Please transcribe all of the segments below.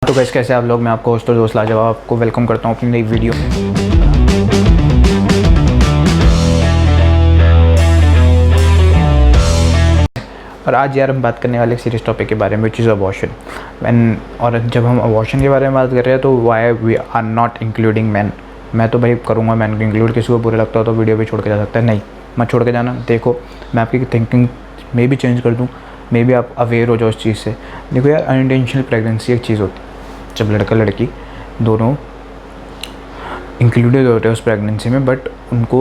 तो गाइस कैसे आप लोग, मैं आपको होस्ट और दोस्त लाजवाब आपको वेलकम करता हूँ अपनी नई वीडियो में। और आज यार हम बात करने वाले एक सीरियस टॉपिक के बारे में, विच इज़ अबॉर्शन। और जब हम अबॉर्शन के बारे में बात कर रहे हैं तो why we are not including man. मैं तो भाई करूँगा मैन को इंक्लूड, किसी को बुरा लगता हो तो वीडियो भी छोड़ के जा सकता है, नहीं मत छोड़ के जाना। देखो मैं आपकी थिंकिंग में भी चेंज कर दूँ, मे बी आप अवेयर हो जाओ उस चीज़ से। देखो यार, अनइंटेंशनल प्रेगनेंसी एक चीज़ होती है जब लड़का लड़की दोनों इंक्लूडेड होते हैं उस प्रेगनेंसी में, बट उनको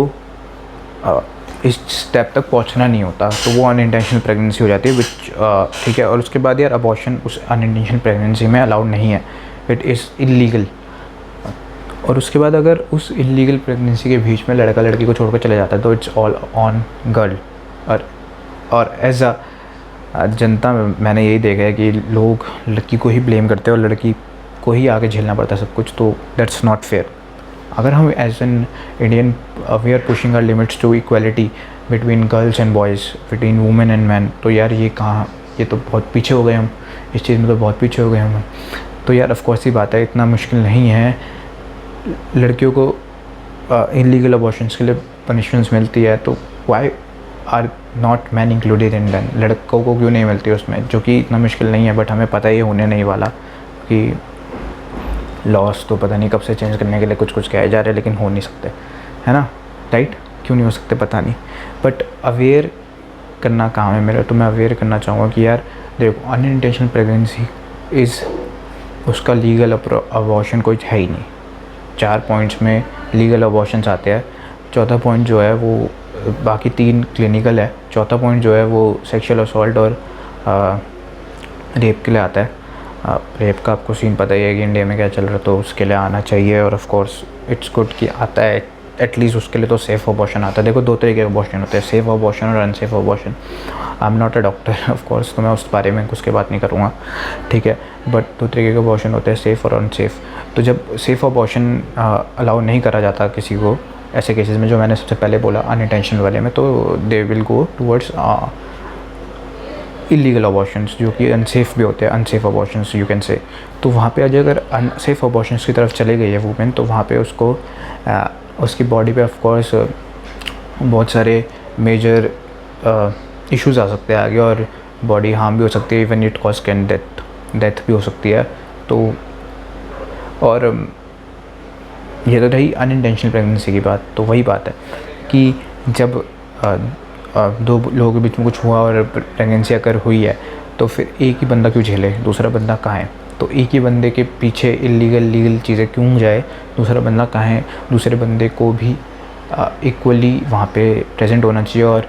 इस स्टेप तक पहुंचना नहीं होता, तो वो अनइंटेंशनल प्रेगनेंसी हो जाती है विच ठीक है। और उसके बाद यार अबॉर्शन उस अनइंटेंशनल प्रेगनेंसी में अलाउड नहीं है, इट इज़ इलीगल। और उसके बाद अगर उस इलीगल प्रेगनेंसी के बीच में लड़का लड़की को छोड़कर चले जाता है तो इट्स ऑल ऑन गर्ल। और एज अ जनता मैंने यही देखा है कि लोग लड़की को ही ब्लेम करते हैं और लड़की को ही आगे झेलना पड़ता है सब कुछ, तो दैट्स नॉट फेयर। अगर हम as an Indian we are pushing our limits to equality between girls and boys, between women and man, तो यार ये कहाँ, ये तो बहुत पीछे हो गए हम, इस चीज़ में तो बहुत पीछे हो गए हम। तो यार ऑफकोर्स ही बात है, इतना मुश्किल नहीं है। लड़कियों को इलीगल अबॉर्शंस के लिए पनिशमेंट्स मिलती है, तो why are not man included in then, लड़कों को क्यों नहीं मिलती उसमें, जो कि इतना मुश्किल नहीं है। बट हमें पता ही होने नहीं वाला कि लॉस तो पता नहीं कब से चेंज करने के लिए कुछ कुछ कहे जा रहे हैं, लेकिन हो नहीं सकते, है ना, राइट? क्यों नहीं हो सकते पता नहीं, बट अवेयर करना काम है मेरा। तो मैं अवेयर करना चाहूँगा कि यार देखो, अनइंटेंशनल प्रेगनेंसी इज़, उसका लीगल अबॉर्शन कोई है ही नहीं। 4 पॉइंट्स में लीगल अबॉर्शंस आते हैं, चौथा पॉइंट जो है वो, बाकी 3 क्लिनिकल है, चौथा पॉइंट जो है वो सेक्सुअल असॉल्ट और रेप के लिए आता है। रेप का आपको सीन पता ही है कि इंडिया में क्या चल रहा है, तो उसके लिए आना चाहिए। और ऑफ कोर्स इट्स गुड कि आता है, एटलीस्ट उसके लिए तो सेफ़ अबॉर्शन आता है। देखो 2 तरीके के अबॉर्शन होते हैं, सेफ़ अबॉर्शन और unsafe abortion. I am not a doctor of course, तो मैं उस बारे में कुछ के बात नहीं करूँगा, ठीक है। बट 2 तरीके के अबॉर्शन होते हैं, सेफ़ और अनसेफ। तो जब सेफ़ अबॉर्शन अलाउ नहीं करा जाता किसी को, ऐसे केसेस में जो मैंने सबसे पहले बोला अनइंटेंशनल वाले में, तो they will go towards illegal abortions, जो कि अनसेफ भी होते हैं, unsafe abortions you can say. तो वहाँ पे अगर अनसेफ अबॉर्शंस की तरफ चले गई है वूमेन, तो वहाँ पे उसको उसकी बॉडी पे ऑफ कोर्स बहुत सारे मेजर इश्यूज आ सकते हैं आगे, और बॉडी हार्म भी हो सकती है, even it cause can death भी हो सकती है। तो और ये तो रही अनइंटेंशनल प्रेगनेंसी की बात। तो वही बात है कि जब 2 लोगों के बीच में कुछ हुआ और प्रेगनेंसी अगर हुई है, तो फिर एक ही बंदा क्यों झेले, दूसरा बंदा कहाँ है? तो एक ही बंदे के पीछे लीगल चीज़ें क्यों जाए, दूसरा बंदा कहाँ है? दूसरे बंदे को भी इक्वली वहाँ पे प्रेजेंट होना चाहिए और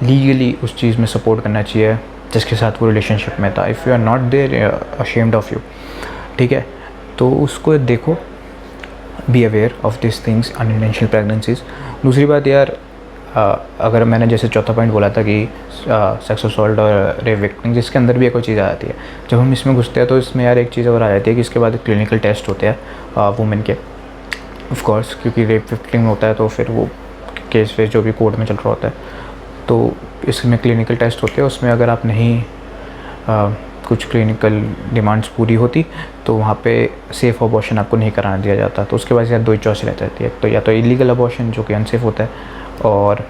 लीगली उस चीज़ में सपोर्ट करना चाहिए जिसके साथ वो रिलेशनशिप में था। If you are not there ashamed of you, ठीक है, तो उसको देखो, be aware of this things, unintentional pregnancies. दूसरी बात यार, अगर मैंने जैसे चौथा पॉइंट बोला था कि सेक्स असॉल्ट और रेप विक्टिम, जिसके अंदर भी कोई चीज़ आ जाती है, जब हम इसमें घुसते हैं तो इसमें यार एक चीज़ और आ जाती है कि इसके बाद क्लिनिकल टेस्ट होते हैं वुमेन के, ऑफ कोर्स, क्योंकि रेप विक्टिम होता है तो फिर वो केस वेस जो भी कोर्ट में चल रहा होता है, तो इसमें क्लिनिकल टेस्ट होते हैं। उसमें अगर आप नहीं कुछ क्लिनिकल डिमांड्स पूरी होती तो वहाँ पे सेफ़ अबॉर्शन आपको नहीं कराना दिया जाता। तो उसके बाद यार 2 ही चॉइस रहती है, तो या तो इलीगल अबॉर्शन जो कि अनसेफ होता है, और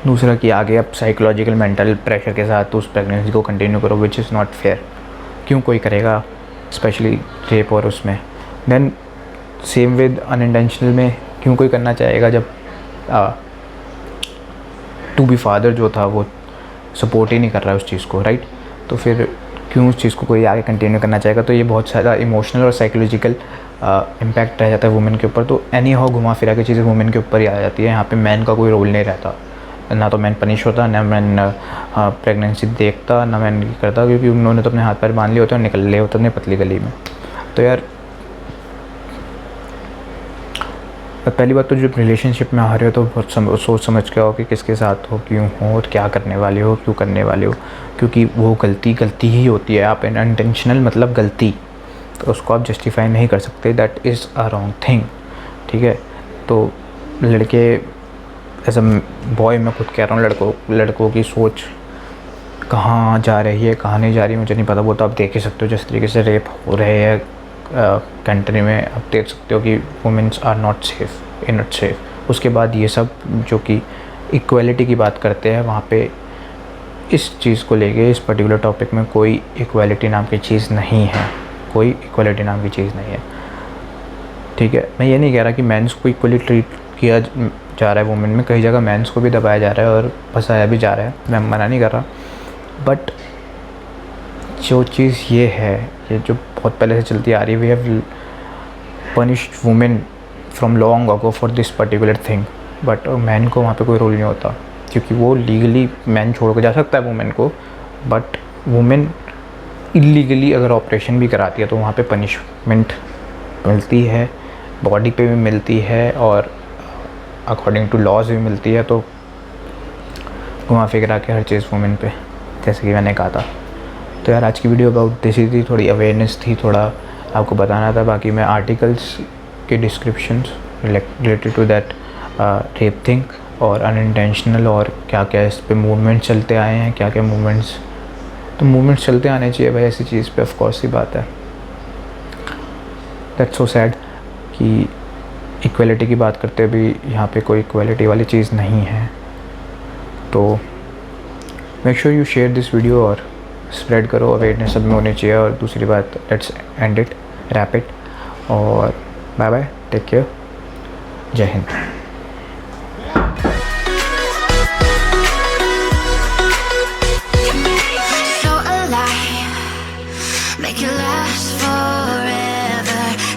दूसरा कि आगे आप साइकोलॉजिकल मेंटल प्रेशर के साथ उस प्रेगनेंसी को कंटिन्यू करो, विच इज़ नॉट फेयर। क्यों कोई करेगा, स्पेशली रेप और उसमें। देन सेम विद अनइंटेंशनल में क्यों कोई करना चाहेगा, जब टू बी फादर जो था वो सपोर्ट ही नहीं कर रहा है उस चीज़ को, राइट? तो फिर क्यों उस चीज़ को कोई आगे कंटिन्यू करना चाहेगा? तो ये बहुत सारा इमोशनल और साइकोलॉजिकल इम्पैक्ट रह जाता है वुमेन के ऊपर। तो एनी हाउ घुमा फिरा के चीज़ें वुमेन के ऊपर ही आ जाती है, यहाँ पे मैन का कोई रोल नहीं रहता, ना तो मैन पनिश होता, ना मैन प्रेगनेंसी देखता, ना मैन करता, क्योंकि उन्होंने तो अपने हाथ पैर बांध लिए होते और निकल लिए होते अपने पतली गली में। तो यार पहली बात तो जब रिलेशनशिप में आ रहे हो तो बहुत सोच समझ के आओ कि किसके साथ हो, क्यों हो, और क्या करने वाले हो, क्यों करने वाले हो, क्योंकि वो गलती ही होती है। आप अनइंटेंशनल मतलब गलती, तो उसको आप जस्टिफाई नहीं कर सकते, that is a wrong thing, ठीक है। तो लड़के, एज अ बॉय मैं खुद कह रहा हूँ, लड़कों की सोच कहाँ जा रही है कहाँ नहीं जा रही मुझे नहीं पता, वो तो आप देख ही सकते हो। जिस तरीके से रेप हो रहे हैं कंट्री में, आप देख सकते हो कि womens are not safe, not safe. उसके बाद ये सब जो कि इक्वलिटी की बात करते हैं, वहाँ पे इस चीज़ को लेके, इस पर्टिकुलर टॉपिक में कोई इक्वलिटी नाम की चीज़ नहीं है, कोई इक्वलिटी नाम की चीज़ नहीं है, ठीक है। मैं ये नहीं कह रहा कि मेंस को इक्वली ट्रीट किया जा रहा है वुमेन में, कई जगह मेंस को भी दबाया जा रहा है और फंसाया भी जा रहा है, मैं मना नहीं कर रहा। बट जो चीज़ ये है, ये जो बहुत पहले से चलती आ रही है, we have punished women from long ago for this particular thing, but man को वहाँ पे कोई रोल नहीं होता, क्योंकि वो लीगली मैन छोड़ के जा सकता है वुमेन को, बट वुमेन इलीगली अगर ऑपरेशन भी कराती है तो वहाँ पे पनिशमेंट मिलती है, बॉडी पे भी मिलती है और अकॉर्डिंग टू लॉज भी मिलती है। तो घुमा फिरा के हर चीज़ वुमेन पे, जैसे कि मैंने कहा था। तो यार आज की वीडियो अबाउट दिस ही थी, थोड़ी अवेयरनेस थी, थोड़ा आपको बताना था। बाकी मैं आर्टिकल्स के descriptions related to that rape thing और अनइंटेंशनल और क्या क्या इस पे मूवमेंट चलते आए हैं, क्या क्या मूवमेंट्स, तो मूवमेंट्स चलते आने चाहिए भाई ऐसी चीज़ पे, ऑफ कोर्स ही बात है। दैट्स सो सैड कि इक्वलिटी की बात करते भी यहाँ पे कोई इक्वलिटी वाली चीज़ नहीं है। तो make sure you share this video और स्प्रेड करो, अवेयरनेस सब में होनी चाहिए। और दूसरी बात, let's end it, wrap it, और बाय बाय, टेक केयर, जय Hind. So alive, make it last